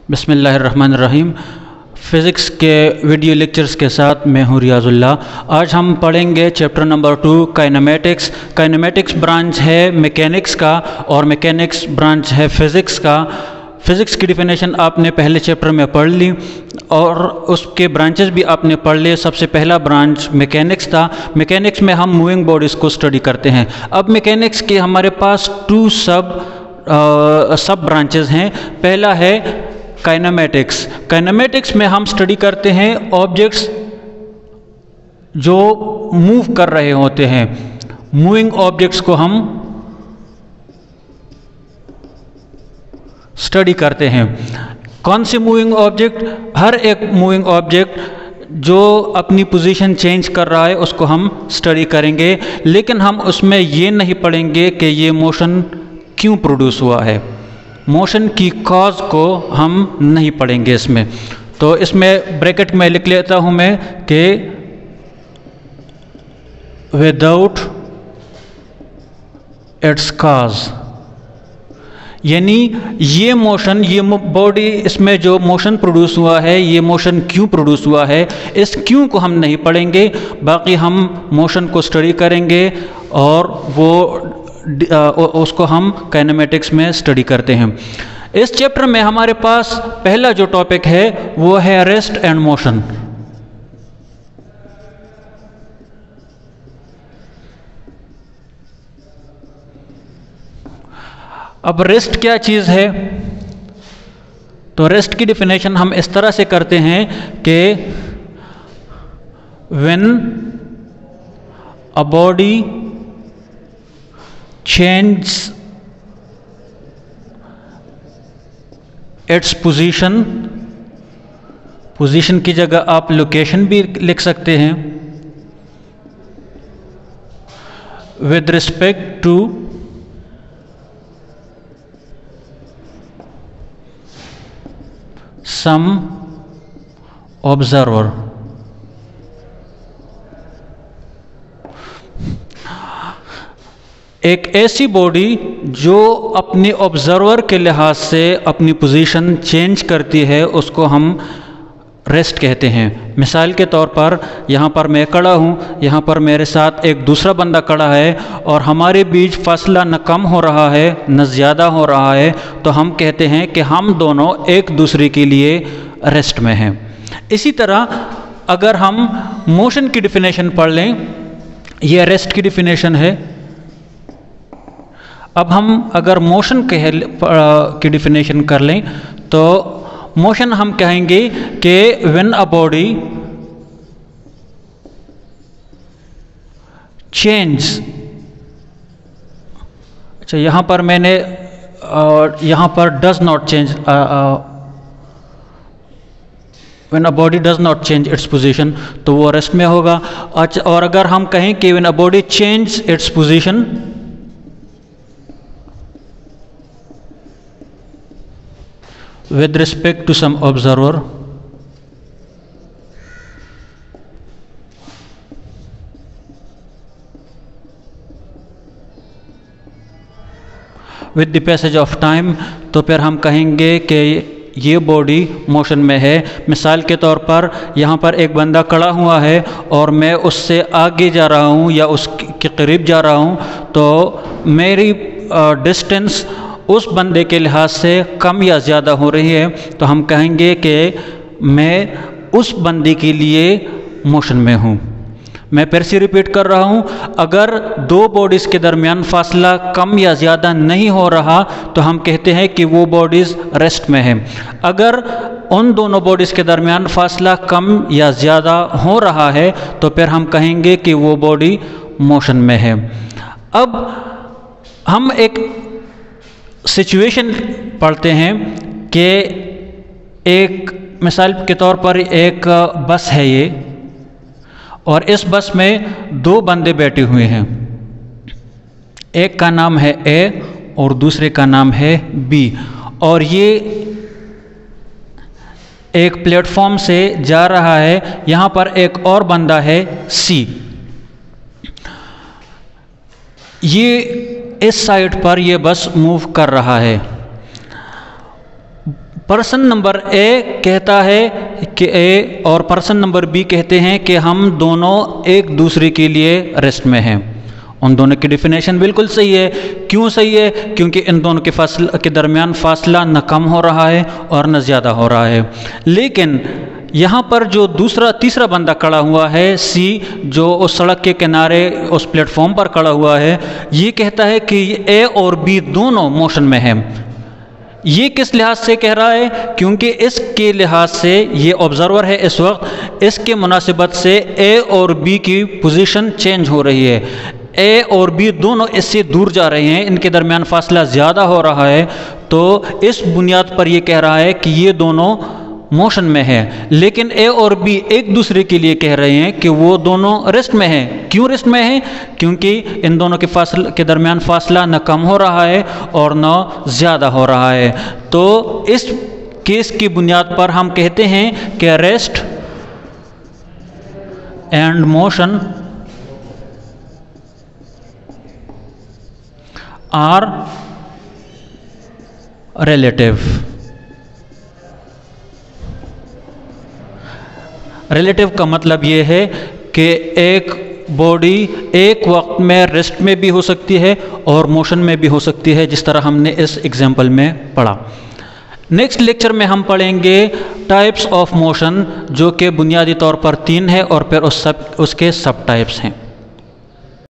बिस्मिल्लाहिर्रहमानिर्रहीम। फ़िज़िक्स के video lectures के साथ मैं हूँ रियाजुल्ला। आज हम पढ़ेंगे chapter number 2 kinematics. Kinematics branch है मैकेनिक्स का और मैकेनिक्स ब्रांच है फ़िज़िक्स का। फ़िज़िक्स की डिफिनेशन आपने पहले चैप्टर में पढ़ ली और उसके ब्रांचेस भी आपने पढ़ लिए। सबसे पहला ब्रांच मैकेनिक्स था। मैकेनिक्स में हम मूविंग बॉडीज़ को स्टडी करते हैं। अब मैकेनिक्स के हमारे पास 2 सब ब्रांचेस हैं। पहला है काइनेमेटिक्स। काइनेमेटिक्स में हम स्टडी करते हैं ऑब्जेक्ट्स जो मूव कर रहे होते हैं। मूविंग ऑब्जेक्ट्स को हम स्टडी करते हैं। कौन सी मूविंग ऑब्जेक्ट? हर एक मूविंग ऑब्जेक्ट जो अपनी पोजीशन चेंज कर रहा है उसको हम स्टडी करेंगे, लेकिन हम उसमें ये नहीं पढ़ेंगे कि ये मोशन क्यों प्रोड्यूस हुआ है। मोशन की कॉज को हम नहीं पढ़ेंगे इसमें। तो इसमें ब्रैकेट में लिख लेता हूं मैं कि विदाउट इट्स कॉज, यानी ये मोशन, ये बॉडी, इसमें जो मोशन प्रोड्यूस हुआ है ये मोशन क्यों प्रोड्यूस हुआ है, इस क्यों को हम नहीं पढ़ेंगे। बाकी हम मोशन को स्टडी करेंगे और उसको हम काइनेमेटिक्स में स्टडी करते हैं। इस चैप्टर में हमारे पास पहला जो टॉपिक है वो है रेस्ट एंड मोशन। अब रेस्ट क्या चीज़ है? तो रेस्ट की डिफिनेशन हम इस तरह से करते हैं कि when a body change its position, position की जगह आप लोकेशन भी लिख सकते हैं, with respect to some observer। एक ऐसी बॉडी जो अपने ऑब्जर्वर के लिहाज से अपनी पोजीशन चेंज करती है उसको हम रेस्ट कहते हैं। मिसाल के तौर पर यहाँ पर मैं खड़ा हूँ, यहाँ पर मेरे साथ एक दूसरा बंदा खड़ा है और हमारे बीच फासला न कम हो रहा है न ज़्यादा हो रहा है, तो हम कहते हैं कि हम दोनों एक दूसरे के लिए रेस्ट में हैं। इसी तरह अगर हम मोशन की डिफिनेशन पढ़ लें, यह रेस्ट की डिफिनेशन है। अब हम अगर मोशन की डिफिनेशन कर लें तो मोशन हम कहेंगे कि व्हेन अ बॉडी चेंज, अच्छा यहाँ पर मैंने यहाँ पर does not change, when a body does not change its position, तो वो रेस्ट में होगा। अच्छा, और अगर हम कहें कि when a body change its position with respect to some observer, with the passage of time, तो फिर हम कहेंगे कि ये बॉडी मोशन में है। मिसाल के तौर पर यहाँ पर एक बंदा खड़ा हुआ है और मैं उससे आगे जा रहा हूँ या उसके करीब जा रहा हूँ, तो मेरी डिस्टेंस उस बंदे के लिहाज से कम या ज़्यादा हो रही है, तो हम कहेंगे कि मैं उस बंदे के लिए मोशन में हूँ। मैं फिर से रिपीट कर रहा हूँ, अगर दो बॉडीज़ के दरमियान फासला कम या ज़्यादा नहीं हो रहा तो हम कहते हैं कि वो बॉडीज़ रेस्ट में है। अगर उन दोनों बॉडीज़ के दरमियान फासला कम या ज़्यादा हो रहा है तो फिर हम कहेंगे कि वो बॉडी मोशन में है। अब हम एक सिचुएशन पढ़ते हैं कि एक मिसाल के तौर पर एक बस है ये, और इस बस में 2 बंदे बैठे हुए हैं। एक का नाम है ए और दूसरे का नाम है बी, और ये एक प्लेटफॉर्म से जा रहा है। यहाँ पर एक और बंदा है सी। ये इस साइड पर ये बस मूव कर रहा है। पर्सन नंबर ए कहता है कि ए और पर्सन नंबर बी कहते हैं कि हम दोनों एक दूसरे के लिए रेस्ट में हैं। उन दोनों की डिफिनेशन बिल्कुल सही है। क्यों सही है? क्योंकि इन दोनों के दरमियान फासला न कम हो रहा है और न ज़्यादा हो रहा है। लेकिन यहाँ पर जो तीसरा बंदा खड़ा हुआ है सी, जो उस सड़क के किनारे उस प्लेटफॉर्म पर खड़ा हुआ है, ये कहता है कि ए और बी दोनों मोशन में हैं। ये किस लिहाज से कह रहा है? क्योंकि इसके लिहाज से ये ऑब्जर्वर है इस वक्त, इसके मुनासिबत से ए और बी की पोजीशन चेंज हो रही है। ए और बी दोनों इससे दूर जा रहे हैं, इनके दरमियान फासला ज़्यादा हो रहा है। तो इस बुनियाद पर यह कह रहा है कि ये दोनों मोशन में है। लेकिन ए और बी एक दूसरे के लिए कह रहे हैं कि वो दोनों रेस्ट में हैं। क्यों रेस्ट में हैं? क्योंकि इन दोनों के दरमियान फासला न कम हो रहा है और न ज़्यादा हो रहा है। तो इस केस की बुनियाद पर हम कहते हैं कि rest and motion are relative. Relative का मतलब ये है कि एक बॉडी एक वक्त में रेस्ट में भी हो सकती है और मोशन में भी हो सकती है, जिस तरह हमने इस एग्जाम्पल में पढ़ा। नेक्स्ट लेक्चर में हम पढ़ेंगे टाइप्स ऑफ मोशन, जो कि बुनियादी तौर पर 3 है और फिर उसके सब टाइप्स हैं।